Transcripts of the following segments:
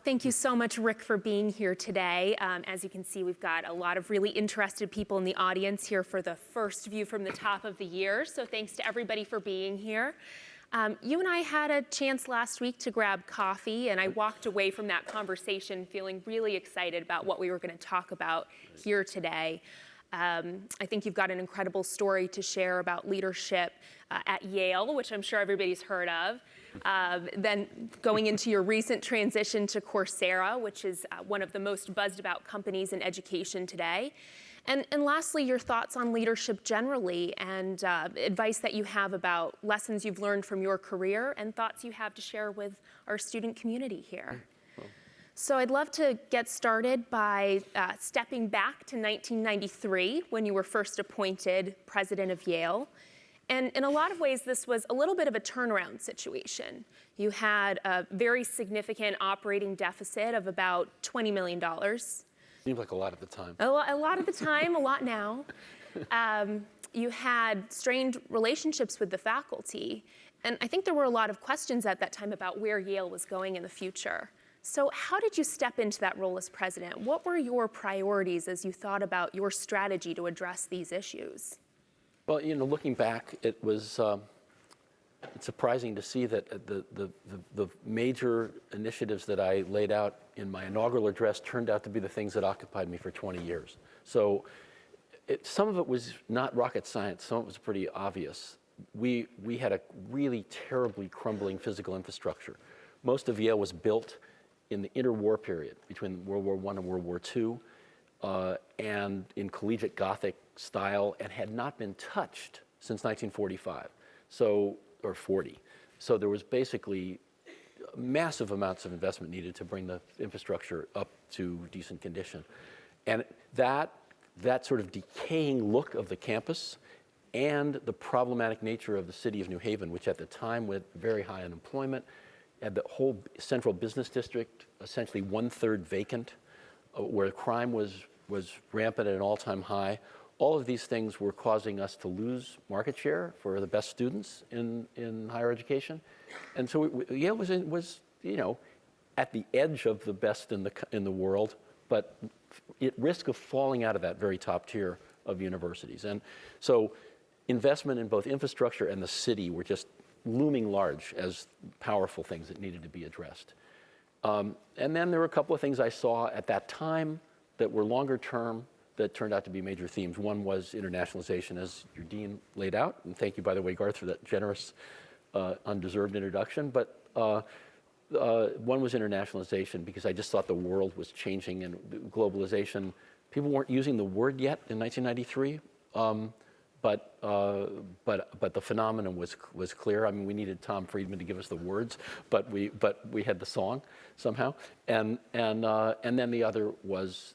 Thank you so much, Rick, for being here today. As you can see, we've got a lot of really interested people in the audience here for the first view from the top of the year. So thanks to everybody for being here. You and I had a chance last week to grab coffee, and I walked away from that conversation feeling really excited about what we were going to talk about here today. I think you've got an incredible story to share about leadership at Yale, which I'm sure everybody's heard of. Then going into your recent transition to Coursera, which is one of the most buzzed about companies in education today. And lastly, your thoughts on leadership generally and advice that you have about lessons you've learned from your career and thoughts you have to share with our student community here. So I'd love to get started by stepping back to 1993 when you were first appointed president of Yale. And in a lot of ways, this was a little bit of a turnaround situation. You had a very significant operating deficit of about $20 million. Seems like a lot at the time. A lot at the time, a lot now. You had strained relationships with the faculty. And I think there were a lot of questions at that time about where Yale was going in the future. So how did you step into that role as president? What were your priorities as you thought about your strategy to address these issues? Well, you know, looking back, it was it's surprising to see that the major initiatives that I laid out in my inaugural address turned out to be the things that occupied me for 20 years. So some of it was not rocket science. Some of it was pretty obvious. We had a really terribly crumbling physical infrastructure. Most of Yale was built in the interwar period between World War I and World War II, and in collegiate Gothic style, and had not been touched since 1945, or 40. So there was basically massive amounts of investment needed to bring the infrastructure up to decent condition. And that sort of decaying look of the campus and the problematic nature of the city of New Haven, which at the time with very high unemployment, had the whole central business district essentially 1/3 vacant, where crime was rampant at an all-time high. All of these things were causing us to lose market share for the best students in higher education. And so Yale was you know, at the edge of the best in the world, but at risk of falling out of that very top tier of universities. And so investment in both infrastructure and the city were just looming large as powerful things that needed to be addressed. And then there were a couple of things I saw at that time that were longer term that turned out to be major themes. One was internationalization, as your dean laid out. And thank you, by the way, Garth, for that generous, undeserved introduction. But one was internationalization, because I just thought the world was changing and globalization. People weren't using the word yet in 1993. But the phenomenon was clear. I mean, we needed Tom Friedman to give us the words, but we had the song somehow. And then the other was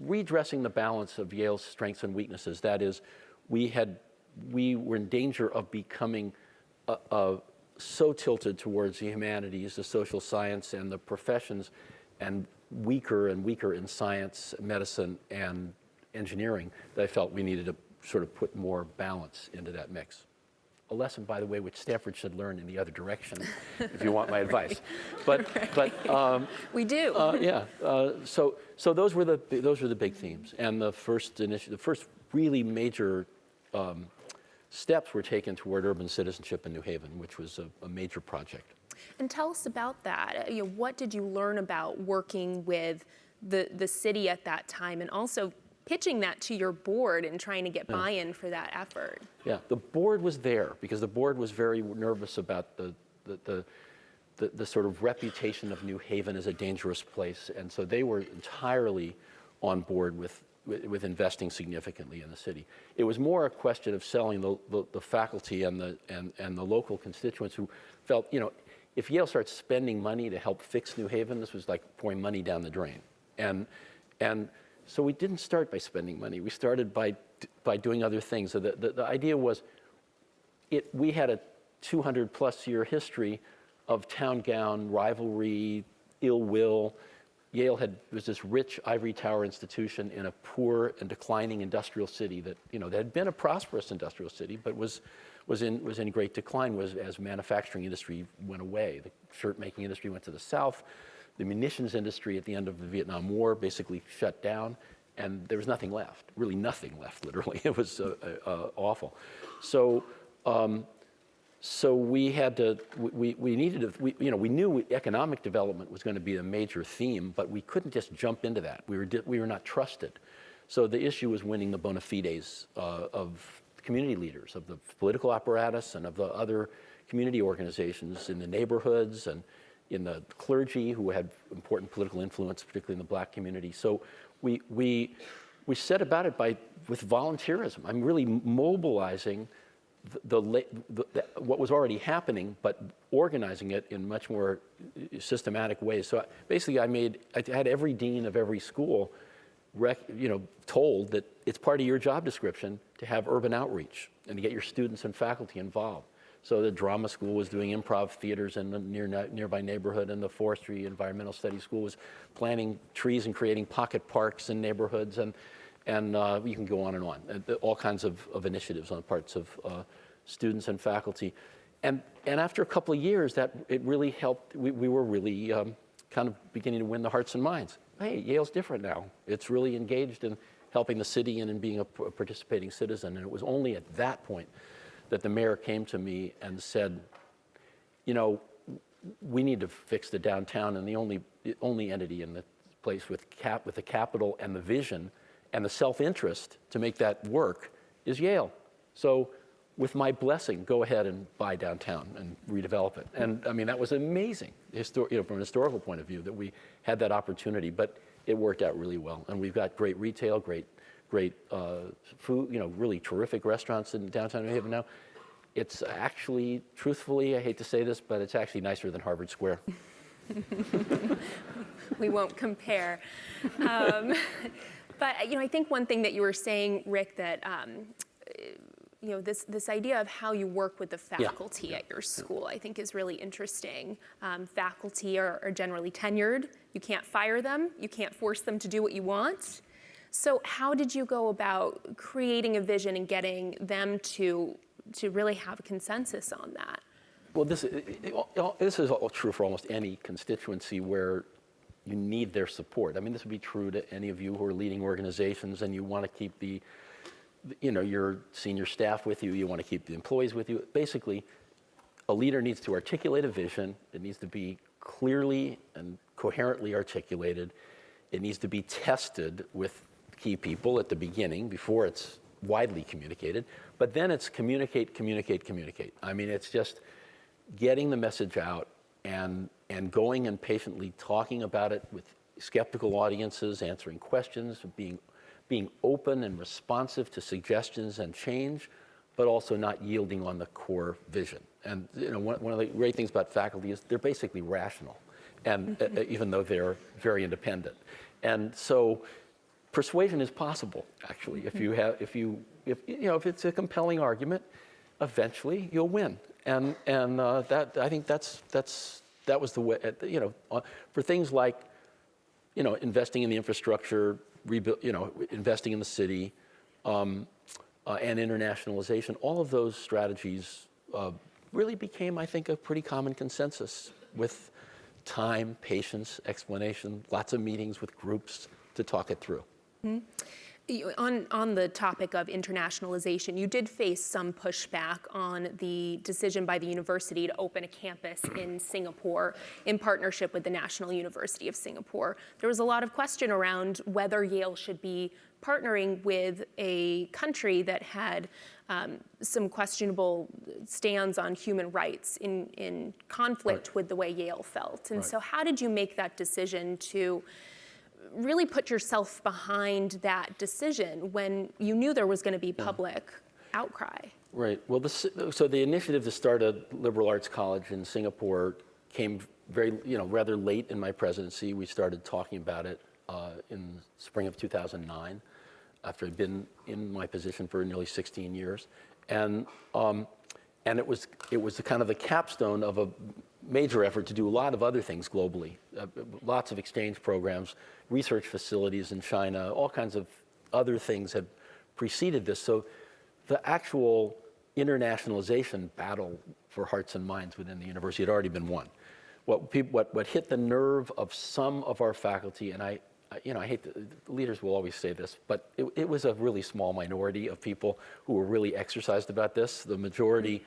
redressing the balance of Yale's strengths and weaknesses. That is, we were in danger of becoming so tilted towards the humanities, the social science, and the professions, and weaker in science, medicine, and engineering, that I felt we needed to sort of put more balance into that mix. A lesson, by the way, which Stanford should learn in the other direction, if you want my advice. But we do. Yeah. So those were the big themes, and the first really major steps were taken toward urban citizenship in New Haven, which was a major project. And tell us about that. You know, what did you learn about working with the city at that time, and also pitching that to your board and trying to get buy-in for that effort? Yeah, the board was there because the board was very nervous about the sort of reputation of New Haven as a dangerous place, and so they were entirely on board with investing significantly in the city. It was more a question of selling the faculty and the local constituents who felt, you know, if Yale starts spending money to help fix New Haven, this was like pouring money down the drain, and so we didn't start by spending money. We started by doing other things. So the idea was, we had a 200+ year history of town gown, rivalry, ill will. Yale was this rich ivory tower institution in a poor and declining industrial city that, you know, that had been a prosperous industrial city, but was in great decline as manufacturing industry went away. The shirt making industry went to the south. The munitions industry at the end of the Vietnam War basically shut down, and there was nothing left, really nothing left, literally. It was awful. So, so we had to, we needed to, we knew economic development was going to be a major theme, but we couldn't just jump into that. We were not trusted. So the issue was winning the bona fides of community leaders, of the political apparatus and of the other community organizations in the neighborhoods and in the clergy who had important political influence, particularly in the black community. So we set about it with volunteerism. I'm really mobilizing what was already happening, but organizing it in much more systematic ways. So basically, I had every dean of every school, told that it's part of your job description to have urban outreach and to get your students and faculty involved. So the drama school was doing improv theaters in the nearby neighborhood, and the forestry environmental studies school was planting trees and creating pocket parks in neighborhoods, and you can go on and on. All kinds of initiatives on parts of students and faculty. And after a couple of years, it really helped. We were really kind of beginning to win the hearts and minds. Hey, Yale's different now. It's really engaged in helping the city and in being a participating citizen. And it was only at that point that the mayor came to me and said, we need to fix the downtown, and the only entity in the place with the capital and the vision and the self-interest to make that work is Yale. So with my blessing, go ahead and buy downtown and redevelop it. And I mean, that was amazing, from a historical point of view, that we had that opportunity, but it worked out really well. And we've got great retail, great food, really terrific restaurants in downtown New Haven now. It's actually, truthfully, I hate to say this, but it's actually nicer than Harvard Square. We won't compare. But I think one thing that you were saying, Rick, that this idea of how you work with the faculty at your school, I think is really interesting. Faculty are generally tenured. You can't fire them. You can't force them to do what you want. So how did you go about creating a vision and getting them to really have a consensus on that? Well, this is all true for almost any constituency where you need their support. I mean, this would be true to any of you who are leading organizations and you want to keep your senior staff with you, you want to keep the employees with you. Basically, a leader needs to articulate a vision. It needs to be clearly and coherently articulated. It needs to be tested with key people at the beginning before it's widely communicated. But then it's communicate. I mean, it's just getting the message out and going and patiently talking about it with skeptical audiences, answering questions, being open and responsive to suggestions and change, but also not yielding on the core vision. And one of the great things about faculty is they're basically rational, and even though they're very independent. And so persuasion is possible, actually. If it's a compelling argument, eventually you'll win. And I think that was the way. For things like investing in the infrastructure, investing in the city, and internationalization, all of those strategies really became, I think, a pretty common consensus with time, patience, explanation, lots of meetings with groups to talk it through. Mm-hmm. On the topic of internationalization, you did face some pushback on the decision by the university to open a campus in Singapore in partnership with the National University of Singapore. There was a lot of question around whether Yale should be partnering with a country that had some questionable stands on human rights in conflict with the way Yale felt. And so how did you make that decision to really put yourself behind that decision when you knew there was going to be public outcry? Right. Well, so the initiative to start a liberal arts college in Singapore came rather late in my presidency. We started talking about it in spring of 2009, after I'd been in my position for nearly 16 years, and it was the kind of the capstone of a major effort to do a lot of other things globally, lots of exchange programs, research facilities in China, all kinds of other things had preceded this. So the actual internationalization battle for hearts and minds within the university had already been won. what hit the nerve of some of our faculty, and I hate the leaders will always say this, but it was a really small minority of people who were really exercised about this. The majority,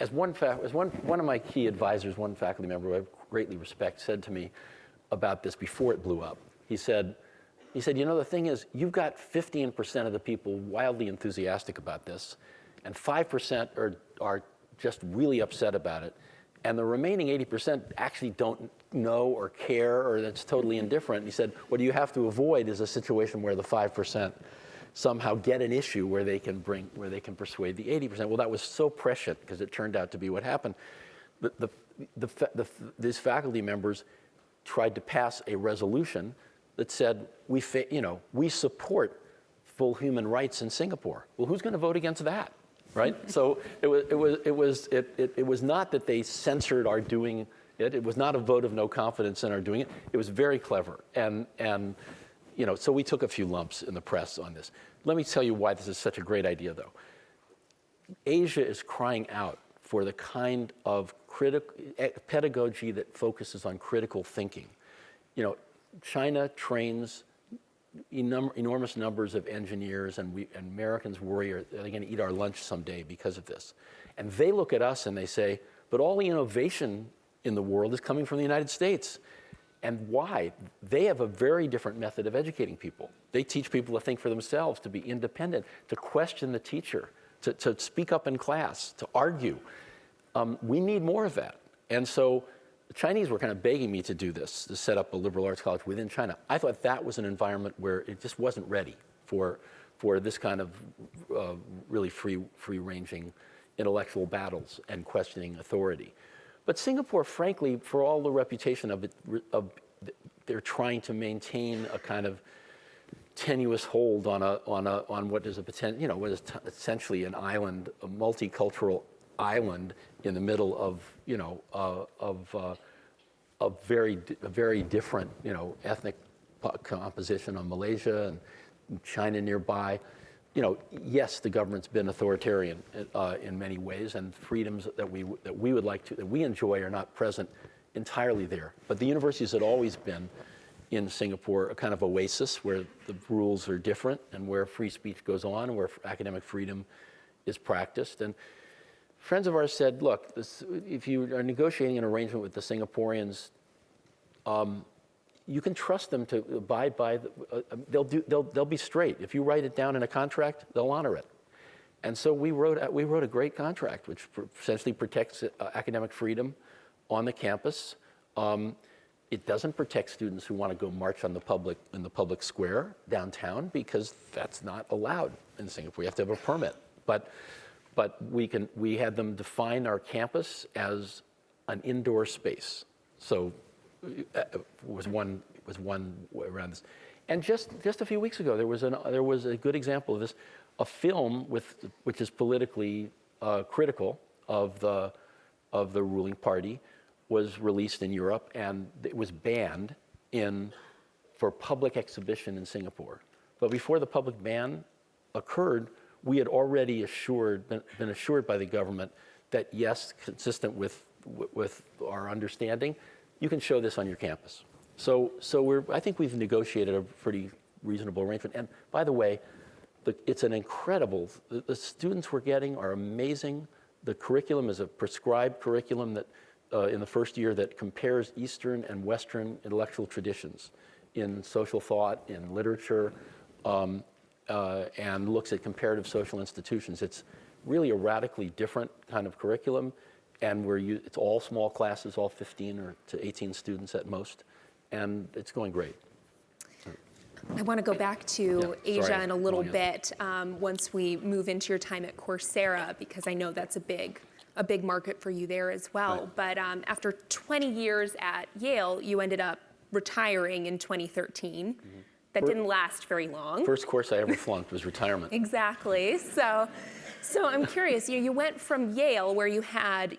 as one of my key advisors, one faculty member who I greatly respect, said to me about this before it blew up. He said, the thing is, you've got 15% of the people wildly enthusiastic about this, and 5% are just really upset about it. And the remaining 80% actually don't know or care, or that's totally indifferent. And he said, what you have to avoid is a situation where the 5% somehow get an issue where they can persuade the 80%. Well, that was so prescient because it turned out to be what happened. These faculty members tried to pass a resolution that said, we support full human rights in Singapore. Well, who's going to vote against that? Right? So it was not that they censored our doing it. It was not a vote of no confidence in our doing it. It was very clever. And so we took a few lumps in the press on this. Let me tell you why this is such a great idea, though. Asia is crying out for the kind of pedagogy that focuses on critical thinking. China trains enormous numbers of engineers, and Americans worry, are they going to eat our lunch someday because of this? And they look at us and they say, but all the innovation in the world is coming from the United States. And why? They have a very different method of educating people. They teach people to think for themselves, to be independent, to question the teacher, to speak up in class, to argue. We need more of that. And so the Chinese were kind of begging me to do this, to set up a liberal arts college within China. I thought that was an environment where it just wasn't ready for this kind of really free-ranging intellectual battles and questioning authority. But Singapore, frankly, for all the reputation of it, they're trying to maintain a kind of tenuous hold on what is what is essentially an island, a multicultural island in the middle of a very different ethnic composition on Malaysia and China nearby. Yes, the government's been authoritarian in many ways, and freedoms that we enjoy are not present entirely there. But the universities had always been in Singapore a kind of oasis where the rules are different and where free speech goes on and where academic freedom is practiced. And friends of ours said, look, if you are negotiating an arrangement with the Singaporeans, you can trust them to abide by. They'll be straight. If you write it down in a contract, they'll honor it. And so we wrote a great contract, which essentially protects academic freedom on the campus. It doesn't protect students who want to go march in the public square downtown, because that's not allowed in Singapore. You have to have a permit. But we had them define our campus as an indoor space. So it was one way around this. And just a few weeks ago, there was a good example of this. A film which is politically critical of the ruling party was released in Europe, and it was banned for public exhibition in Singapore. But before the public ban occurred, we had already been assured by the government that yes, consistent with our understanding, you can show this on your campus. So I think we've negotiated a pretty reasonable arrangement. And by the way, it's an incredible. The students we're getting are amazing. The curriculum is a prescribed curriculum that in the first year that compares Eastern and Western intellectual traditions in social thought, in literature. And looks at comparative social institutions. It's really a radically different kind of curriculum, and it's all small classes, all 15 or to 18 students at most, and it's going great. I want to go back to Asia in a little bit once we move into your time at Coursera, because I know that's a big market for you there as well. Right. But after 20 years at Yale, you ended up retiring in 2013. Mm-hmm. That didn't last very long. First course I ever flunked was retirement. Exactly. So I'm curious. You went from Yale, where you had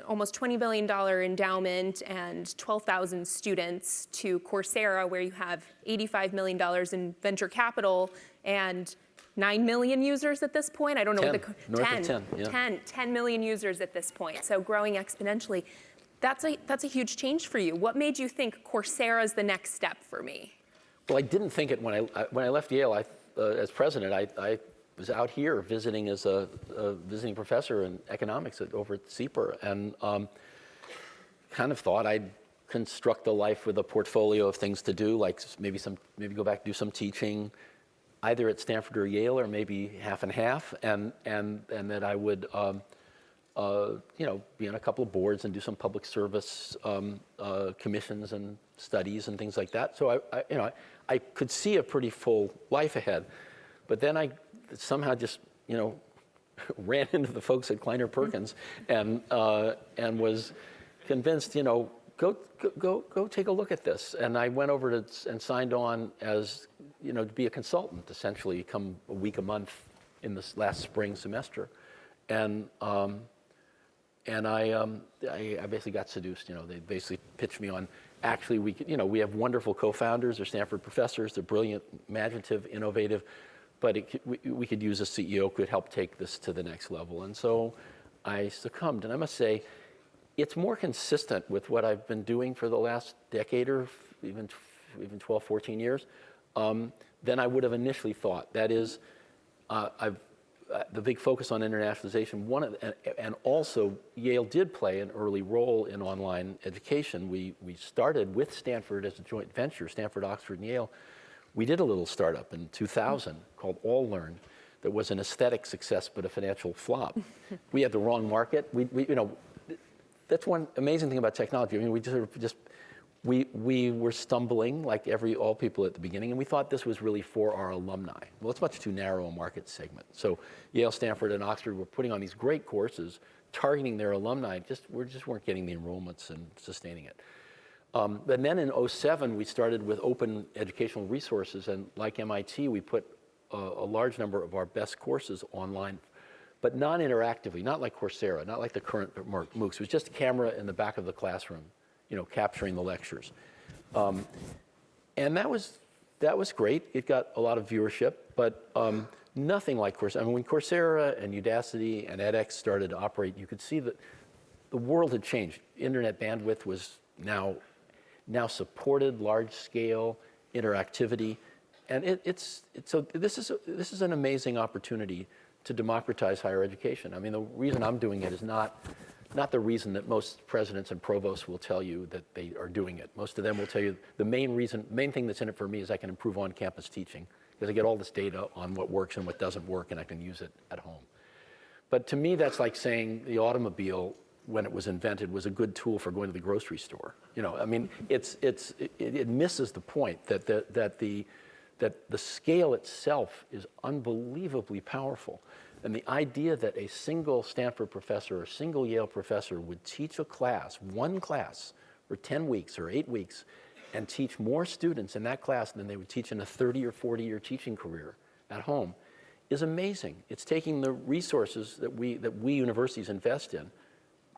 almost $20 billion endowment and 12,000 students, to Coursera, where you have $85 million in venture capital and 9 million users at this point. I don't know 10 million users at this point. So growing exponentially. That's a huge change for you. What made you think Coursera is the next step for me? Well, I didn't think it when I left Yale. As president, I was out here visiting as a visiting professor in economics over at CEPR, and kind of thought I'd construct a life with a portfolio of things to do, like maybe go back and do some teaching, either at Stanford or Yale, or maybe half and half, and that I would be on a couple of boards and do some public service commissions and studies and things like that. So I could see a pretty full life ahead, but then I somehow just ran into the folks at Kleiner Perkins and was convinced, go take a look at this. And I went over and signed on as to be a consultant, essentially, come a week a month in this last spring semester, and I basically got seduced. They basically pitched me on. Actually, we have wonderful co-founders. They're Stanford professors. They're brilliant, imaginative, innovative. But we could use a CEO who could help take this to the next level. And so I succumbed. And I must say, it's more consistent with what I've been doing for the last decade or even 12, 14 years than I would have initially thought. That is, the big focus on internationalization, and also Yale did play an early role in online education. We started with Stanford as a joint venture, Stanford, Oxford, and Yale. We did a little startup in 2000 called All Learn that was an aesthetic success but a financial flop. We had the wrong market. That's one amazing thing about technology. I mean, we were stumbling like all people at the beginning, and we thought this was really for our alumni. Well, it's much too narrow a market segment. So Yale, Stanford, and Oxford were putting on these great courses, targeting their alumni. We just weren't getting the enrollments and sustaining it. And then in 2007, we started with open educational resources, and like MIT, we put a large number of our best courses online, but non-interactively, not like Coursera, not like the current MOOCs. It was just a camera in the back of the classroom, capturing the lectures. And that was great. It got a lot of viewership, but nothing like Coursera. I mean, when Coursera and Udacity and edX started to operate, you could see that the world had changed. Internet bandwidth was now supported large-scale interactivity, and so this is an amazing opportunity to democratize higher education. I mean, the reason I'm doing it is not the reason that most presidents and provosts will tell you that they are doing it. Most of them will tell you the main thing that's in it for me is I can improve on-campus teaching because I get all this data on what works and what doesn't work, and I can use it at home. But to me, that's like saying the automobile, when it was invented, was a good tool for going to the grocery store. I mean, it misses the point that the scale itself is unbelievably powerful. And the idea that a single Stanford professor or a single Yale professor would teach one class, for 10 weeks or 8 weeks, and teach more students in that class than they would teach in a 30 or 40-year teaching career at home is amazing. It's taking the resources that we universities invest in,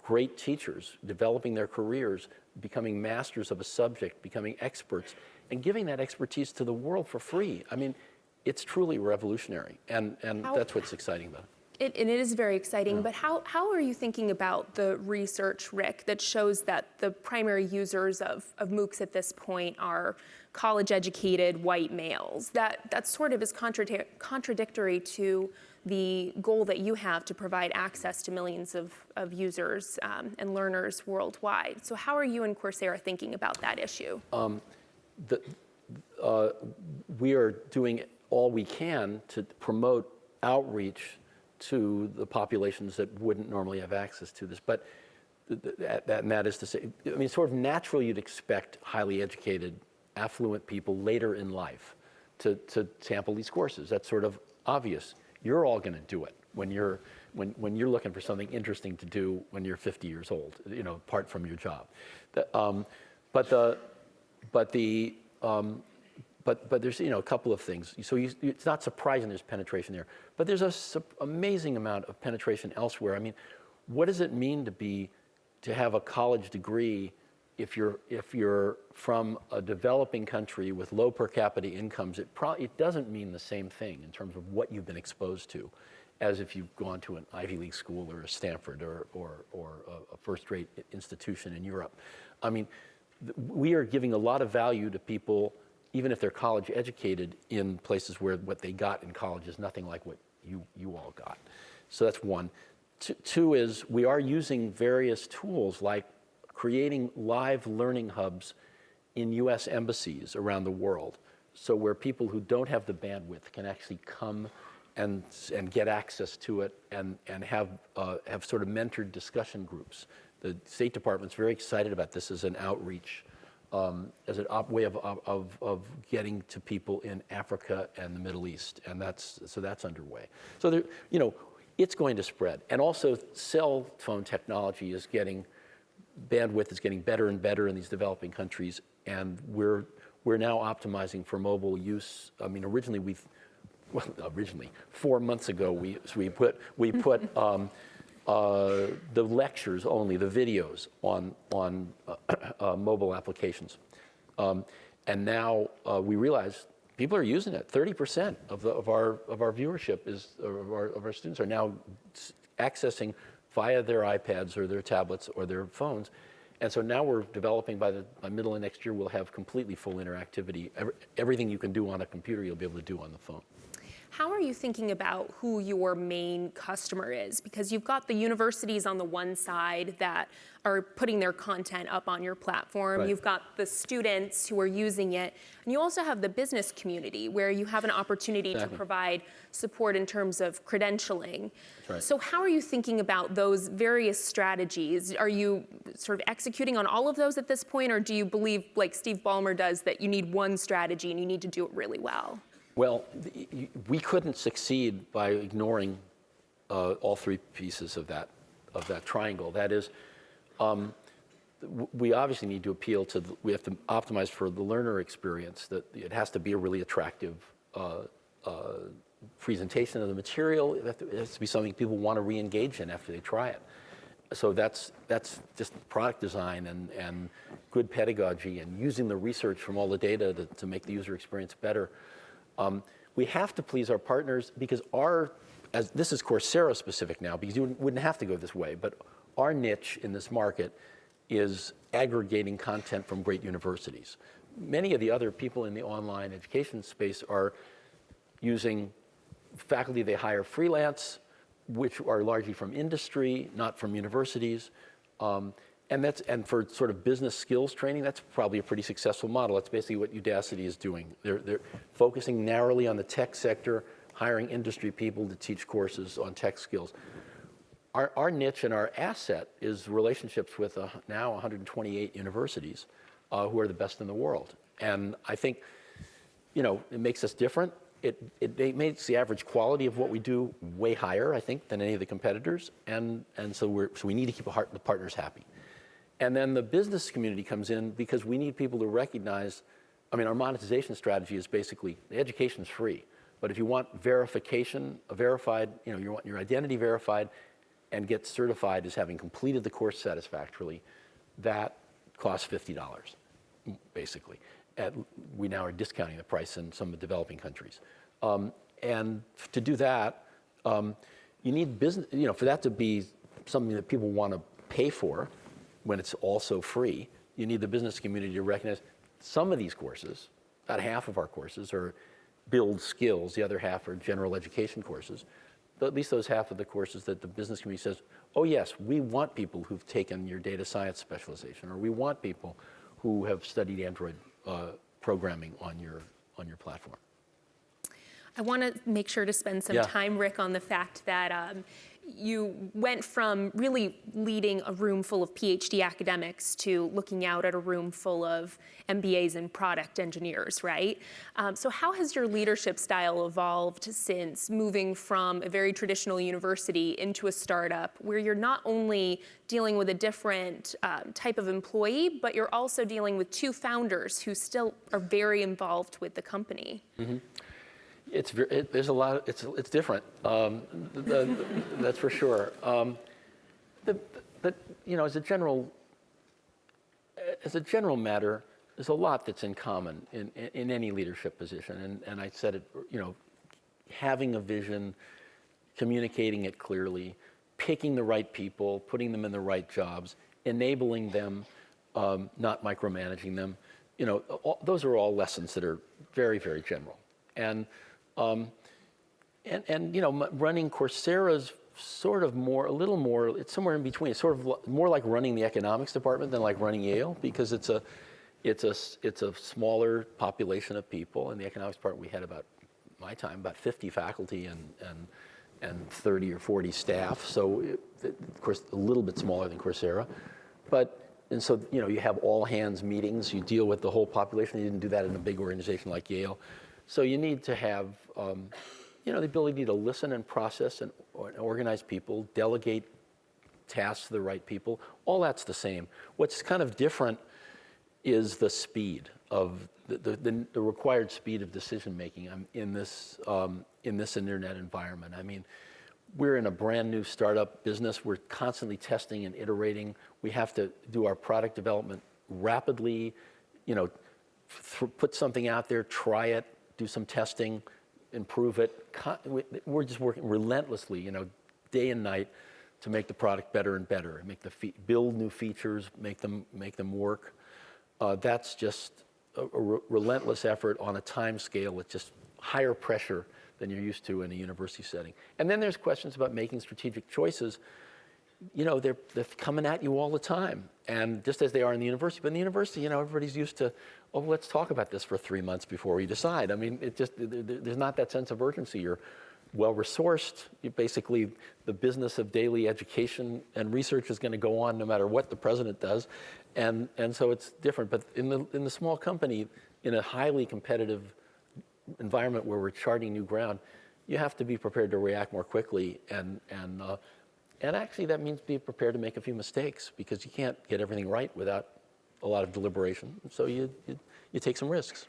great teachers, developing their careers, becoming masters of a subject, becoming experts, and giving that expertise to the world for free. I mean, it's truly revolutionary, and that's what's exciting about it. And it is very exciting, but how are you thinking about the research, Rick, that shows that the primary users of MOOCs at this point are college-educated white males? That sort of is contradictory to the goal that you have to provide access to millions of users and learners worldwide. So how are you and Coursera thinking about that issue? We are doing all we can to promote outreach to the populations that wouldn't normally have access to this. But that is to say, I mean, sort of naturally you'd expect highly educated, affluent people later in life to sample these courses. That's sort of obvious. You're all going to do it when you're looking for something interesting to do when you're 50 years old, apart from your job. But there's a couple of things. So it's not surprising there's penetration there, but there's an amazing amount of penetration elsewhere. I mean, what does it mean to have a college degree if you're from a developing country with low per capita incomes? It doesn't mean the same thing in terms of what you've been exposed to, as if you've gone to an Ivy League school or a Stanford or a first-rate institution in Europe. I mean, we are giving a lot of value to people, even if they're college educated, in places where what they got in college is nothing like what you all got. So that's one. Two is we are using various tools like creating live learning hubs in US embassies around the world. So where people who don't have the bandwidth can actually come and get access to it and have sort of mentored discussion groups. The State Department's very excited about this as an outreach, as a way of getting to people in Africa and the Middle East, and that's underway. So there, it's going to spread, and also cell phone technology is getting bandwidth is getting better and better in these developing countries, and we're now optimizing for mobile use. I mean, originally 4 months ago we put the lectures only, the videos on mobile applications. And now we realize people are using it. 30% of our viewership of our students are now accessing via their iPads or their tablets or their phones. And so now we're developing, by middle of next year, we'll have completely full interactivity. Everything you can do on a computer, you'll be able to do on the phone. How are you thinking about who your main customer is? Because you've got the universities on the one side that are putting their content up on your platform. Right. You've got the students who are using it. And you also have the business community where you have an opportunity Exactly. to provide support in terms of credentialing. That's right. So how are you thinking about those various strategies? Are you sort of executing on all of those at this point, or do you believe, like Steve Ballmer does, that you need one strategy and you need to do it really well? Well, we couldn't succeed by ignoring all three pieces of that triangle. That is, we obviously need to appeal to, we have to optimize for the learner experience, that it has to be a really attractive presentation of the material. It has to be something people want to re-engage in after they try it. So that's just product design and good pedagogy and using the research from all the data to make the user experience better. We have to please our partners because as this is Coursera specific now, because you wouldn't have to go this way, but our niche in this market is aggregating content from great universities. Many of the other people in the online education space are using faculty they hire freelance, which are largely from industry, not from universities. And for sort of business skills training, that's probably a pretty successful model. That's basically what Udacity is doing. They're focusing narrowly on the tech sector, hiring industry people to teach courses on tech skills. Our niche and our asset is relationships with now 128 universities who are the best in the world. And I think, it makes us different. It makes the average quality of what we do way higher, I think, than any of the competitors. And so we need to keep the partners happy. And then the business community comes in because we need people to recognize, our monetization strategy is basically, the education's free. But if you want verification, verified, you want your identity verified and get certified as having completed the course satisfactorily, that costs $50, basically. We now are discounting the price in some of the developing countries. And to do that, you need business, for that to be something that people want to pay for, when it's also free, you need the business community to recognize some of these courses, about half of our courses are build skills, the other half are general education courses. But at least those half of the courses that the business community says, oh yes, we want people who've taken your data science specialization, or we want people who have studied Android programming on your platform. I want to make sure to spend some time, Rick, on the fact that you went from really leading a room full of PhD academics to looking out at a room full of MBAs and product engineers, right? So how has your leadership style evolved since moving from a very traditional university into a startup where you're not only dealing with a different type of employee, but you're also dealing with two founders who still are very involved with the company? Mm-hmm. There's a lot. It's different. That's for sure. But as a general matter, there's a lot that's in common in any leadership position. And I said it. Having a vision, communicating it clearly, picking the right people, putting them in the right jobs, enabling them, not micromanaging them. Those are all lessons that are very, very general. And running Courseras sort of a little more, it's somewhere in between. It's sort of more like running the economics department than like running Yale, because it's a smaller population of people. In the economics department, we had about 50 faculty and 30 or 40 staff. So, of course, a little bit smaller than Coursera. And so, you have all hands meetings. You deal with the whole population. You didn't do that in a big organization like Yale. So you need to have, the ability to listen and process and organize people, delegate tasks to the right people. All that's the same. What's kind of different is the speed of the required speed of decision making in this internet environment. I mean, we're in a brand new startup business. We're constantly testing and iterating. We have to do our product development rapidly, put something out there, try it, do some testing, improve it. We're just working relentlessly, day and night, to make the product better and better, and build new features, make them work. That's just a relentless effort on a time scale with just higher pressure than you're used to in a university setting. And then there's questions about making strategic choices. They're coming at you all the time, and just as they are in the university. But in the university, everybody's used to, let's talk about this for 3 months before we decide. I mean, there's not that sense of urgency. You're well-resourced. Basically, the business of daily education and research is going to go on no matter what the president does, and so it's different. But in the small company, in a highly competitive environment where we're charting new ground, you have to be prepared to react more quickly, and actually that means be prepared to make a few mistakes, because you can't get everything right without a lot of deliberation. So you take some risks.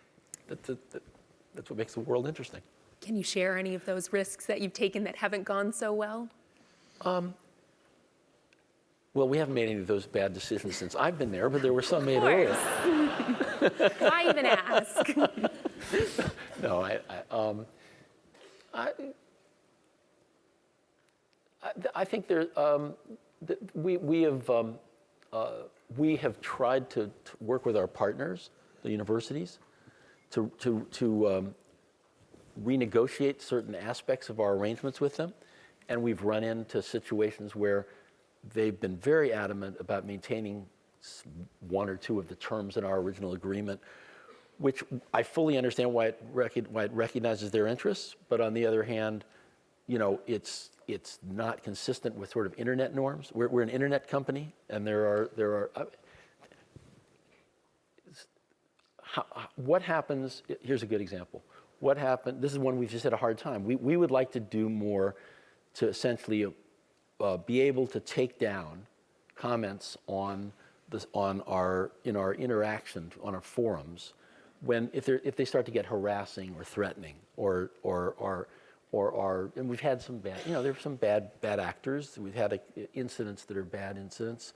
That's what makes the world interesting. Can you share any of those risks that you've taken that haven't gone so well? Well, we haven't made any of those bad decisions since I've been there, but there were some made earlier. I even ask. No, I think we have tried to work with our partners, the universities, to renegotiate certain aspects of our arrangements with them, and we've run into situations where they've been very adamant about maintaining one or two of the terms in our original agreement, which I fully understand why it recognizes their interests, but on the other hand, it's not consistent with sort of internet norms. We're an internet company, and what happens? Here's a good example. What happened? This is one we've just had a hard time. We would like to do more to essentially be able to take down comments on our interaction on our forums if they start to get harassing or threatening or and we've had some bad, there's some bad actors. We've had incidents that are bad incidents.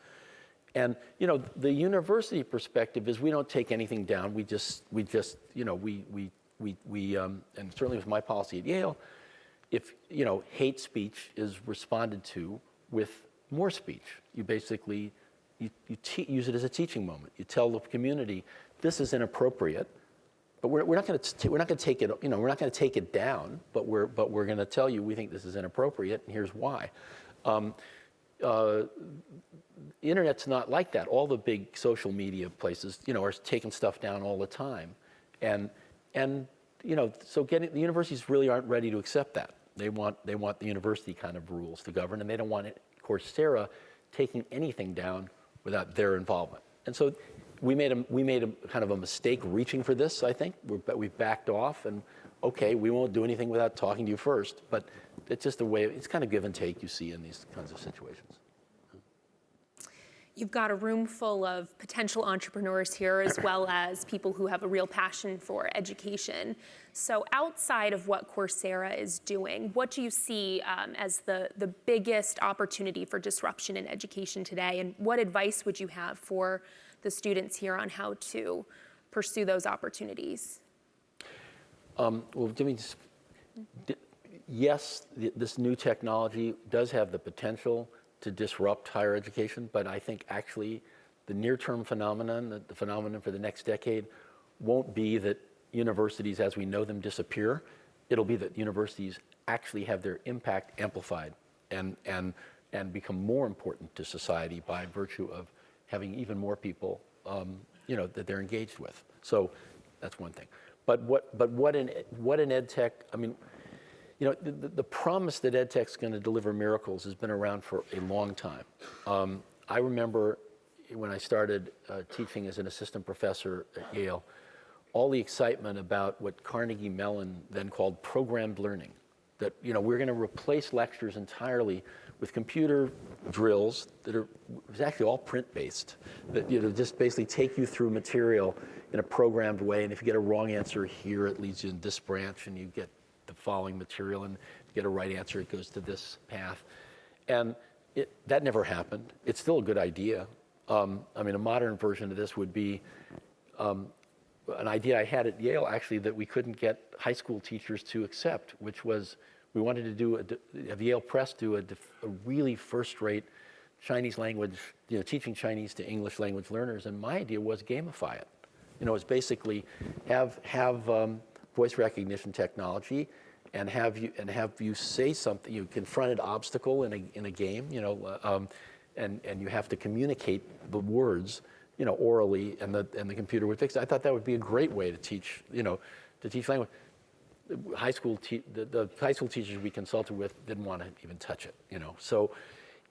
And, the university perspective is we don't take anything down. We just, and certainly with my policy at Yale, if, hate speech is responded to with more speech. You basically, you use it as a teaching moment. You tell the community, this is inappropriate. But we're not going to take it. We're not going to take it down. But we're going to tell you we think this is inappropriate, and here's why. The internet's not like that. All the big social media places, are taking stuff down all the time, and so the universities really aren't ready to accept that. They want the university kind of rules to govern, and they don't want Coursera taking anything down without their involvement. And so we made a kind of a mistake reaching for this, I think. We've backed off, and okay, we won't do anything without talking to you first. But it's just the way, it's kind of give and take you see in these kinds of situations. You've got a room full of potential entrepreneurs here, as well as people who have a real passion for education. So outside of what Coursera is doing, what do you see as the biggest opportunity for disruption in education today? And what advice would you have for the students here on how to pursue those opportunities? Well, Jimmy, yes, this new technology does have the potential to disrupt higher education, but I think actually the near-term phenomenon, the phenomenon for the next decade, won't be that universities as we know them disappear. It'll be that universities actually have their impact amplified and become more important to society by virtue of having even more people, that they're engaged with. So that's one thing. But what in ed tech? I mean, the promise that ed tech's going to deliver miracles has been around for a long time. I remember when I started teaching as an assistant professor at Yale, all the excitement about what Carnegie Mellon then called programmed learning. That we're going to replace lectures entirely with computer drills that it was actually all print-based. That just basically take you through material in a programmed way, and if you get a wrong answer here, it leads you in this branch, and you get the following material, and if you get a right answer, it goes to this path. And that never happened. It's still a good idea. I mean, a modern version of this would be an idea I had at Yale, actually, that we couldn't get high school teachers to accept, which was we wanted to have Yale Press do a really first-rate Chinese language, teaching Chinese to English language learners, and my idea was gamify it. It's basically have voice recognition technology and have you say something, you confront an obstacle in a game, and you have to communicate the words, orally, and the computer would fix it. I thought that would be a great way to teach, to teach language. The high school teachers we consulted with didn't want to even touch it, So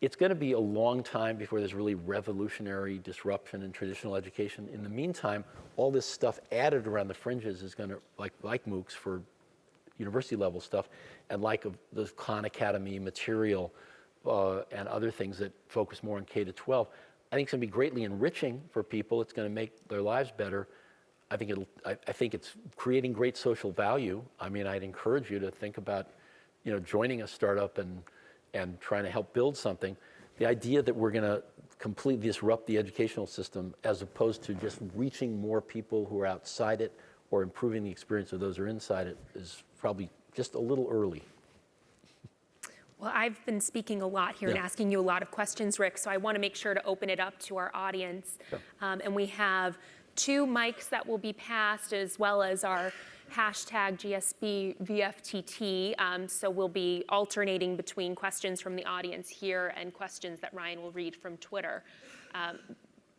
it's going to be a long time before there's really revolutionary disruption in traditional education. In the meantime, all this stuff added around the fringes is going to, like MOOCs for university level stuff, and like the Khan Academy material and other things that focus more on K-12, I think it's going to be greatly enriching for people. It's going to make their lives better. I think it's creating great social value. I mean, I'd encourage you to think about, joining a startup and trying to help build something. The idea that we're going to completely disrupt the educational system as opposed to just reaching more people who are outside it or improving the experience of those who are inside it is probably just a little early. Well, I've been speaking a lot here and asking you a lot of questions, Rick, so I want to make sure to open it up to our audience. Sure. And we have 2 mics that will be passed, as well as our hashtag GSB VFTT. So we'll be alternating between questions from the audience here and questions that Ryan will read from Twitter.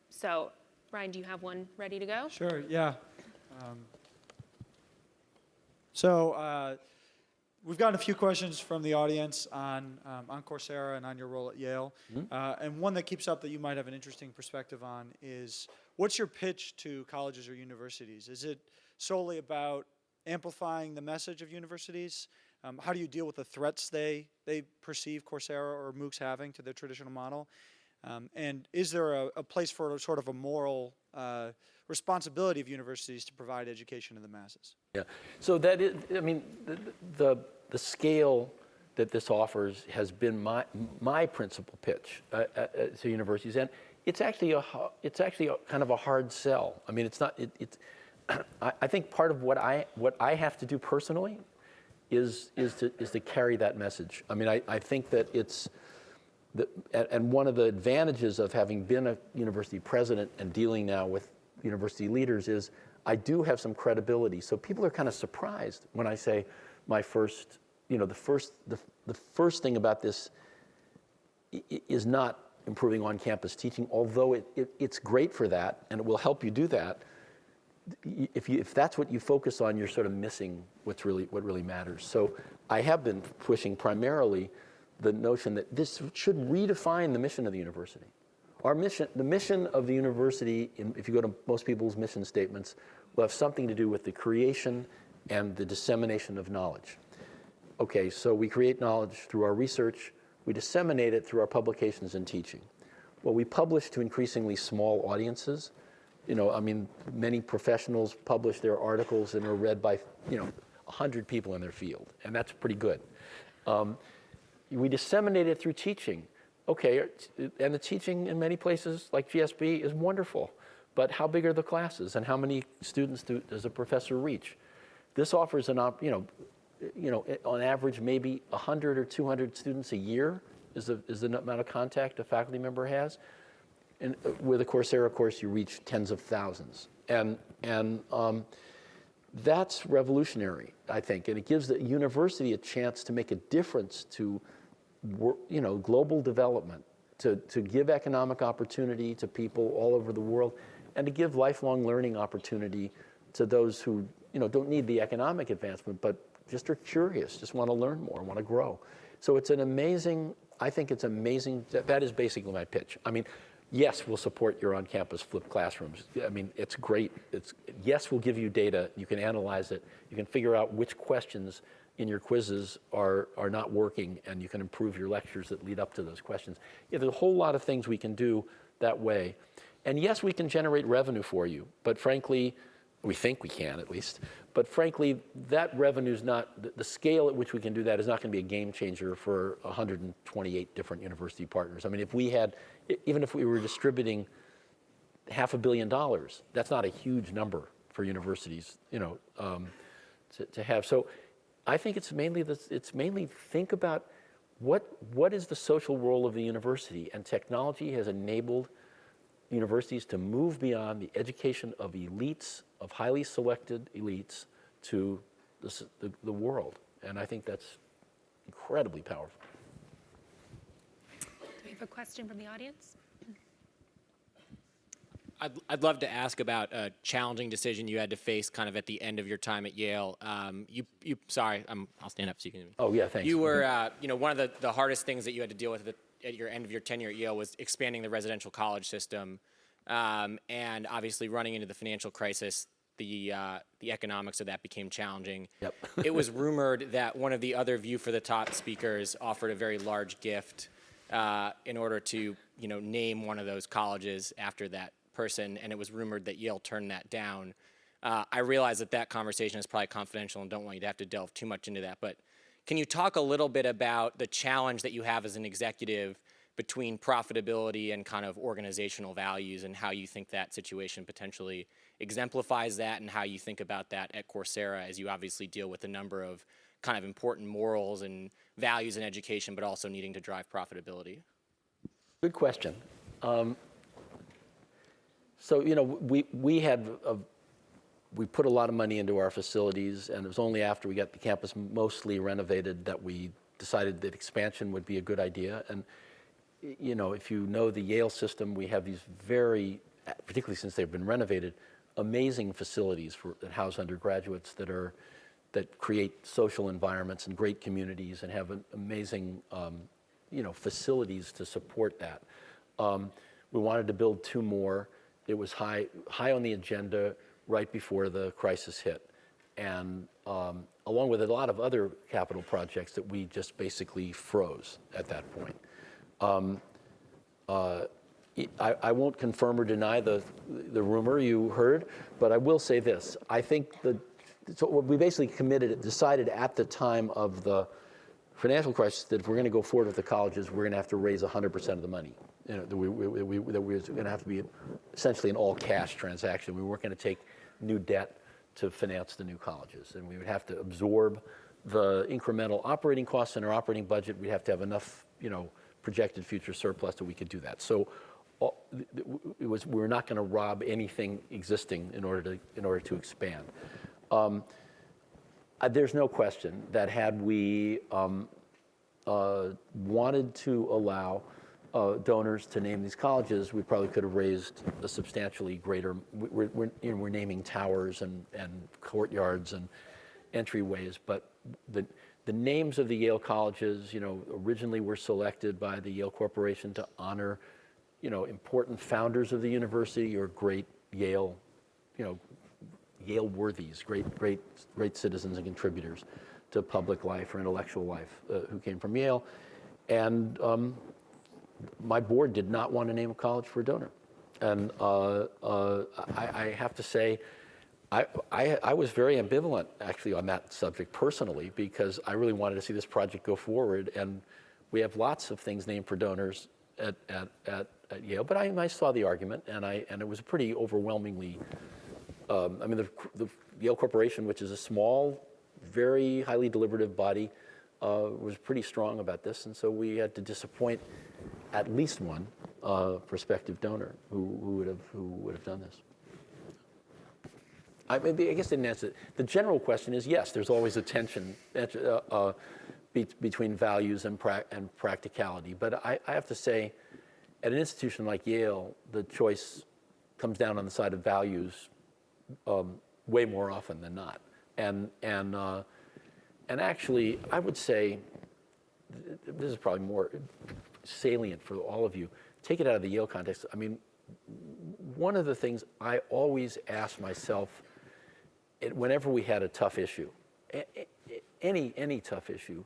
So Ryan, do you have one ready to go? Sure, yeah. We've gotten a few questions from the audience on Coursera and on your role at Yale. Mm-hmm. And one that keeps up that you might have an interesting perspective on is, what's your pitch to colleges or universities? Is it solely about amplifying the message of universities? How do you deal with the threats they perceive Coursera or MOOCs having to their traditional model? And is there a place for sort of a moral responsibility of universities to provide education to the masses? Yeah, so that is, I mean, the scale that this offers has been my principal pitch to universities, and it's actually a kind of a hard sell. I mean, it's not. I think part of what I have to do personally is to carry that message. I mean, I think that and one of the advantages of having been a university president and dealing now with university leaders is I do have some credibility. So people are kind of surprised when I say the first thing about this is not improving on-campus teaching, although it's great for that and it will help you do that. If that's what you focus on, you're sort of missing what really matters. So I have been pushing primarily the notion that this should redefine the mission of the university. Our mission, the mission of the university, if you go to most people's mission statements, will have something to do with the creation and the dissemination of knowledge. Okay, so we create knowledge through our research, we disseminate it through our publications and teaching. Well, we publish to increasingly small audiences. I mean, many professionals publish their articles and are read by, 100 people in their field, and that's pretty good. We disseminate it through teaching. Okay, and the teaching in many places, like GSB, is wonderful. But how big are the classes, and how many students does a professor reach? This offers on average, maybe 100 or 200 students a year is the amount of contact a faculty member has. And with a Coursera course, you reach tens of thousands. And that's revolutionary, I think. And it gives the university a chance to make a difference to, global development, to give economic opportunity to people all over the world, and to give lifelong learning opportunity to those who, don't need the economic advancement, but just are curious, just want to learn more, want to grow. So it's I think it's amazing. That is basically my pitch. I mean, yes, we'll support your on-campus flipped classrooms. I mean, it's great. Yes, we'll give you data. You can analyze it. You can figure out which questions in your quizzes are not working, and you can improve your lectures that lead up to those questions. Yeah, there's a whole lot of things we can do that way. And yes, we can generate revenue for you, but frankly, we think we can at least, but frankly, that revenue is not, the scale at which we can do that is not going to be a game changer for 128 different university partners. I mean, even if we were distributing $500 million, that's not a huge number for universities, to have. So I think it's mainly think about what is the social role of the university, and technology has enabled universities to move beyond the education of elites, of highly selected elites, to the world. And I think that's incredibly powerful. Do we have a question from the audience? I'd love to ask about a challenging decision you had to face kind of at the end of your time at Yale. Sorry, I'll stand up so you can. Oh yeah, thanks. You were, one of the hardest things that you had to deal with at your end of your tenure at Yale was expanding the residential college system, and obviously running into the financial crisis. The economics of that became challenging. Yep. It was rumored that one of the other View for the Top speakers offered a very large gift in order to, name one of those colleges after that person, and it was rumored that Yale turned that down. I realize that conversation is probably confidential and don't want you to have to delve too much into that, but can you talk a little bit about the challenge that you have as an executive between profitability and kind of organizational values, and how you think that situation potentially exemplifies that, and how you think about that at Coursera as you obviously deal with a number of kind of important morals and values in education, but also needing to drive profitability? Good question. So, we put a lot of money into our facilities, and it was only after we got the campus mostly renovated that we decided that expansion would be a good idea. And, if you know the Yale system, we have these very, particularly since they've been renovated, amazing facilities that house undergraduates that create social environments and great communities, and have amazing, facilities to support that. We wanted to build 2 more. It was high on the agenda right before the crisis hit, and along with a lot of other capital projects that we just basically froze at that point. I won't confirm or deny the rumor you heard, but I will say this. I think so what we basically decided at the time of the financial crisis that if we're going to go forward with the colleges, we're going to have to raise 100% of the money. That we were going to have to be essentially an all-cash transaction. We weren't going to take new debt to finance the new colleges, and we would have to absorb the incremental operating costs in our operating budget. We'd have to have enough, projected future surplus that we could do that. So we're not going to rob anything existing in order to expand. There's no question that had we wanted to allow donors to name these colleges, we probably could have raised a substantially greater. We're naming towers and courtyards and entryways, but the names of the Yale colleges, originally were selected by the Yale Corporation to honor, important founders of the university or great Yale, Yale worthies, great citizens and contributors to public life or intellectual life who came from Yale, and my board did not want to name a college for a donor, and I have to say, I was very ambivalent actually on that subject personally, because I really wanted to see this project go forward, and we have lots of things named for donors at Yale, but I saw the argument, and it was pretty overwhelmingly. The Yale Corporation, which is a small, very highly deliberative body was pretty strong about this, and so we had to disappoint at least one prospective donor who would have done this. I guess I didn't answer it. The general question is, yes, there's always a tension between values and practicality. But I have to say, at an institution like Yale, the choice comes down on the side of values way more often than not. And actually, I would say, this is probably more salient for all of you. Take it out of the Yale context. I mean, one of the things I always ask myself whenever we had a tough issue, any tough issue,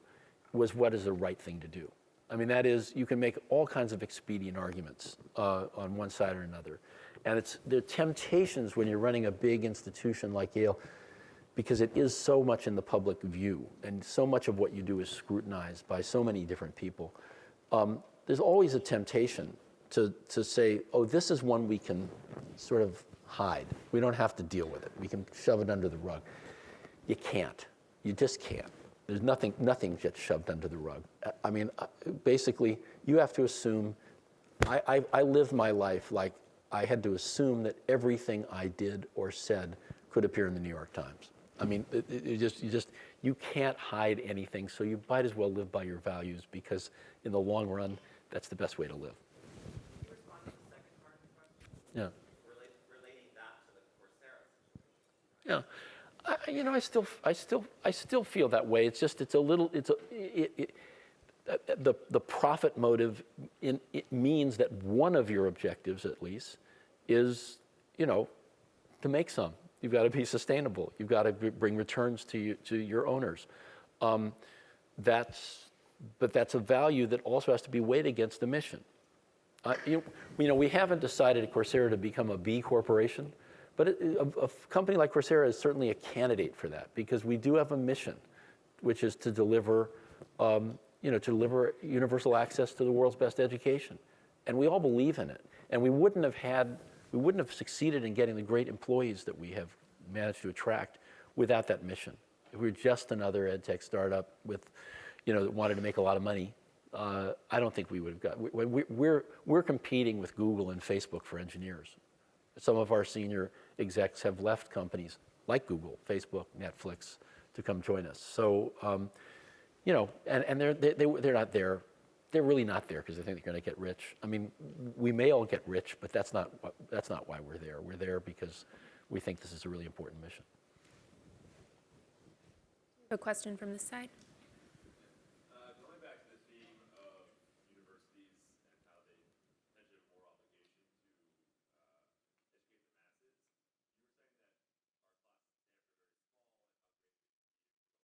was what is the right thing to do? I mean, that is, you can make all kinds of expedient arguments on one side or another. And there are temptations when you're running a big institution like Yale, because it is so much in the public view, and so much of what you do is scrutinized by so many different people. There's always a temptation to say, oh, this is one we can sort of hide. We don't have to deal with it. We can shove it under the rug. You can't. You just can't. There's nothing gets shoved under the rug. I mean, basically, you have to assume, I lived my life like I had to assume that everything I did or said could appear in the New York Times. I mean, you can't hide anything, so you might as well live by your values, because in the long run, that's the best way to live. Can you respond to the second part of the question? Yeah. Relating that to the Coursera situation? Yeah. I still feel that way. It's just, the profit motive it means that one of your objectives, at least, is, to make some. You've got to be sustainable. You've got to bring returns to your owners. But that's a value that also has to be weighed against the mission. We haven't decided at Coursera to become a B corporation, but a company like Coursera is certainly a candidate for that, because we do have a mission, which is to deliver, deliver universal access to the world's best education, and we all believe in it. And we wouldn't have succeeded in getting the great employees that we have managed to attract without that mission. If we were just another ed tech startup that wanted to make a lot of money, I don't think we would have got. We're competing with Google and Facebook for engineers. Some of our senior execs have left companies like Google, Facebook, Netflix to come join us. So, and they're not there. They're really not there because they think they're going to get rich. I mean, we may all get rich, but that's not why we're there. We're there because we think this is a really important mission. A question from this side? Going back to the theme of universities and how they potentially have more obligation to educate the masses, you were saying that our classes at Stanford are very small and how great it would be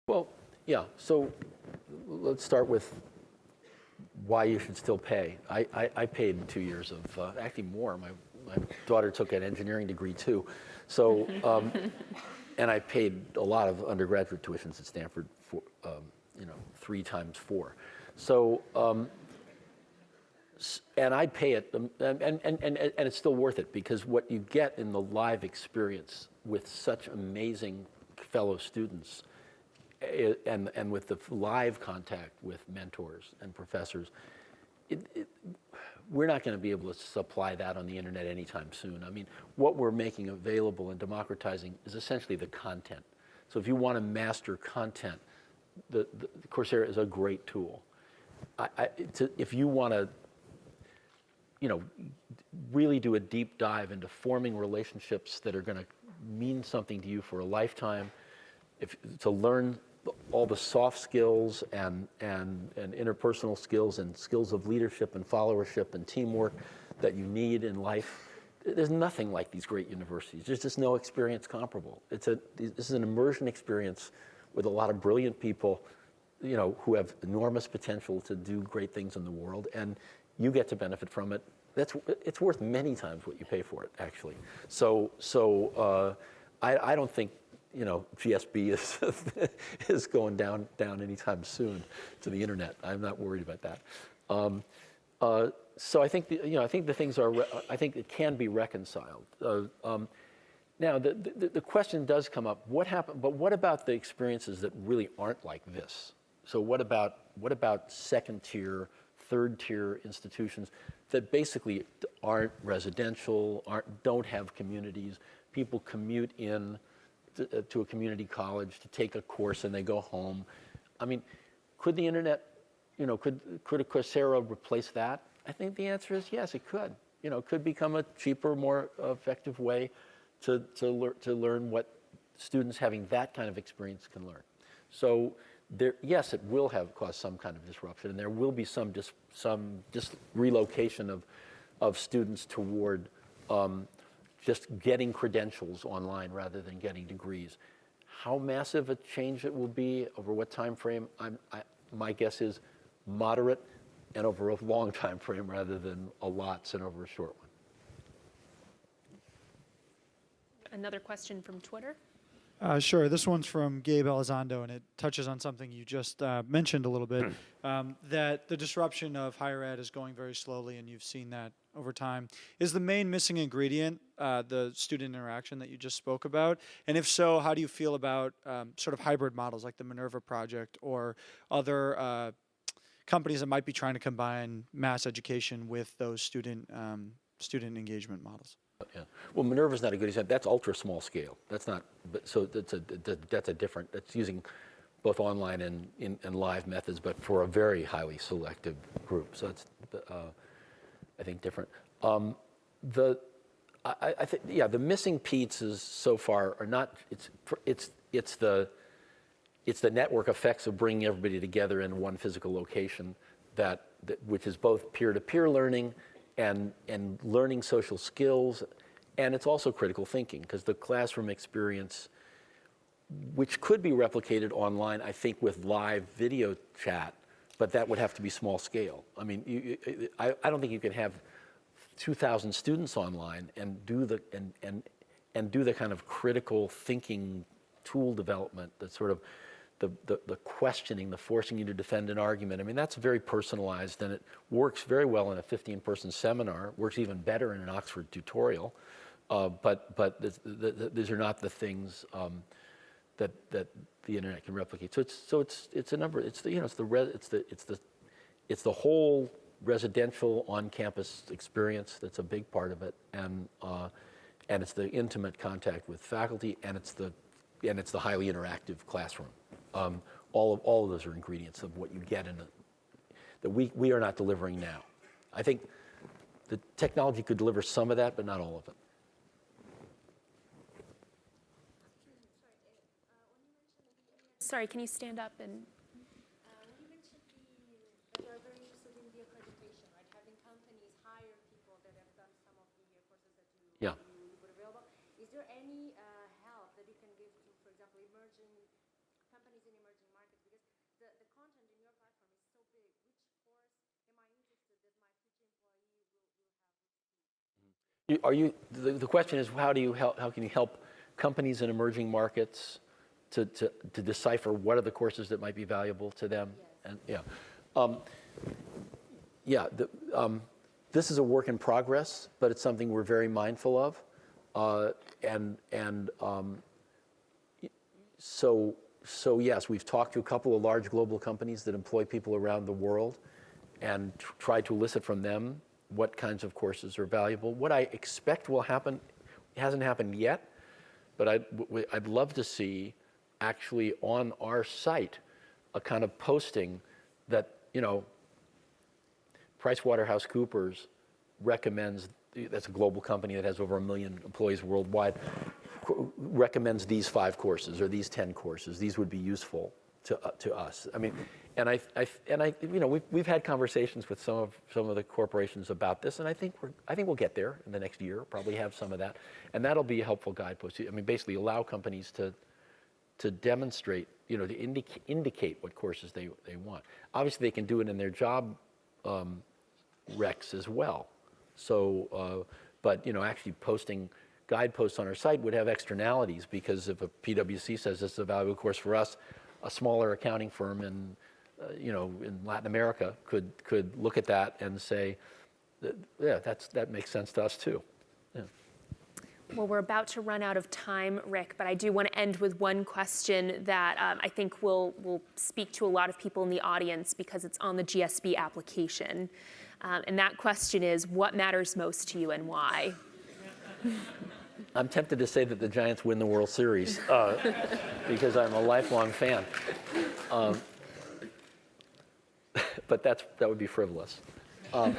Well, yeah, so let's start with why you should still pay. I paid 2 years of, actually more. My daughter took an engineering degree too. So, and I paid a lot of undergraduate tuitions at Stanford for, 3 times 4. So, and I pay it, and it's still worth it, because what you get in the live experience with such amazing fellow students, and with the live contact with mentors and professors, we're not going to be able to supply that on the internet anytime soon. I mean, what we're making available and democratizing is essentially the content. So if you want to master content, the Coursera is a great tool. If you want to, really do a deep dive into forming relationships that are going to mean something to you for a lifetime, to learn all the soft skills and interpersonal skills and skills of leadership and followership and teamwork that you need in life, there's nothing like these great universities. There's just no experience comparable. This is an immersion experience with a lot of brilliant people who have enormous potential to do great things in the world, and you get to benefit from it. It's worth many times what you pay for it, actually. I don't think GSB is going down anytime soon to the internet. I'm not worried about that. So I think I think the things are. I think it can be reconciled. Now the question does come up: what happened? But what about the experiences that really aren't like this? So what about second tier, third tier institutions that basically aren't residential, don't have communities? People commute in to a community college to take a course and they go home. I mean, could the internet, could a Coursera replace that? I think the answer is yes, it could. It could become a cheaper, more effective way to learn what students having that kind of experience can learn. So yes, it will cause some kind of disruption, and there will be some relocation of students toward just getting credentials online rather than getting degrees. How massive a change it will be, over what time frame, my guess is moderate and over a long time frame rather than a lot and over a short one. Another question from Twitter. Sure. This one's from Gabe Elizondo, and it touches on something you just mentioned a little bit, that the disruption of higher ed is going very slowly, and you've seen that over time. Is the main missing ingredient the student interaction that you just spoke about? And if so, how do you feel about sort of hybrid models like the Minerva Project or other companies that might be trying to combine mass education with those student engagement models? Yeah. Well, Minerva's not a good example. That's ultra small scale. That's not. So that's a different. That's using both online and live methods, but for a very highly selective group. So it's I think different. I think the missing pieces so far are not. It's the network effects of bringing everybody together in one physical location which is both peer-to-peer learning and learning social skills, and it's also critical thinking, because the classroom experience, which could be replicated online, I think, with live video chat, but that would have to be small scale. I mean, I don't think you can have 2,000 students online and do the kind of critical thinking tool development, that sort of the questioning, the forcing you to defend an argument. I mean, that's very personalized, and it works very well in a 15-person seminar, works even better in an Oxford tutorial, but these are not the things that the internet can replicate. So it's a number. It's the whole residential on-campus experience that's a big part of it, and it's the intimate contact with faculty, and it's the highly interactive classroom. All of those are ingredients of what you get that we are not delivering now. I think the technology could deliver some of that, but not all of it. Sorry, can you stand up and? When you mentioned that you are very interested in the accreditation, right? Having companies hire people that have done some of the courses that you put available. Is there any help that you can give to, for example, emerging companies in emerging markets? Because the content in your platform is so big. Which course am I interested that my future employee will have? The question is, how can you help companies in emerging markets to decipher what are the courses that might be valuable to them? Yes. And this is a work in progress, but it's something we're very mindful of, so yes, we've talked to a couple of large global companies that employ people around the world, and tried to elicit from them what kinds of courses are valuable. What I expect will happen, it hasn't happened yet, but I'd love to see actually on our site a kind of posting that, PricewaterhouseCoopers recommends, that's a global company that has over 1 million employees worldwide, recommends these 5 courses or these 10 courses. These would be useful to us. I mean, we've had conversations with some of the corporations about this, and I think we'll get there in the next year. Probably have some of that, and that'll be a helpful guidepost. I mean, basically allow companies to to demonstrate, you know, to indicate what courses they want. Obviously, they can do it in their job recs as well. So, but you know, actually posting guideposts on our site would have externalities, because if a PwC says this is a valuable course for us, a smaller accounting firm in, you know, in Latin America could look at that and say, yeah, that makes sense to us too. Yeah. Well, we're about to run out of time, Rick, but I do want to end with one question that I think will speak to a lot of people in the audience, because it's on the GSB application. And that question is, what matters most to you and why? I'm tempted to say that the Giants win the World Series because I'm a lifelong fan. But that would be frivolous. When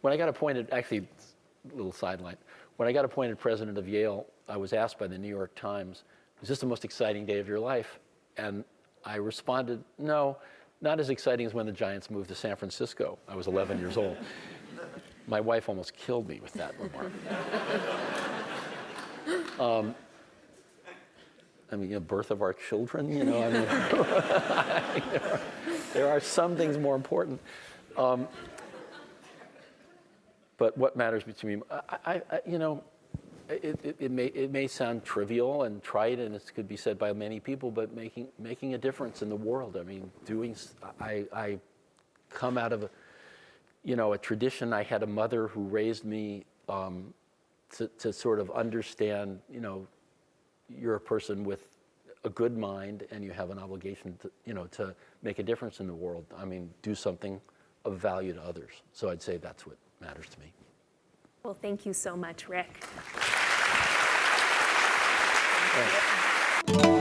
I got appointed, actually, a little sideline. When I got appointed president of Yale, I was asked by the New York Times, "Is this the most exciting day of your life?" And I responded, "No, not as exciting as when the Giants moved to San Francisco. I was 11 years old." My wife almost killed me with that remark. I mean, the birth of our children, you know, I mean, there are some things more important. But what matters to me, you know, it may sound trivial and trite, and it could be said by many people, but making a difference in the world. I mean, I come out of a tradition. I had a mother who raised me to sort of understand, you know, you're a person with a good mind, and you have an obligation to, you know, to make a difference in the world. I mean, do something of value to others. So I'd say that's what matters to me. Well, thank you so much, Rick. Thanks.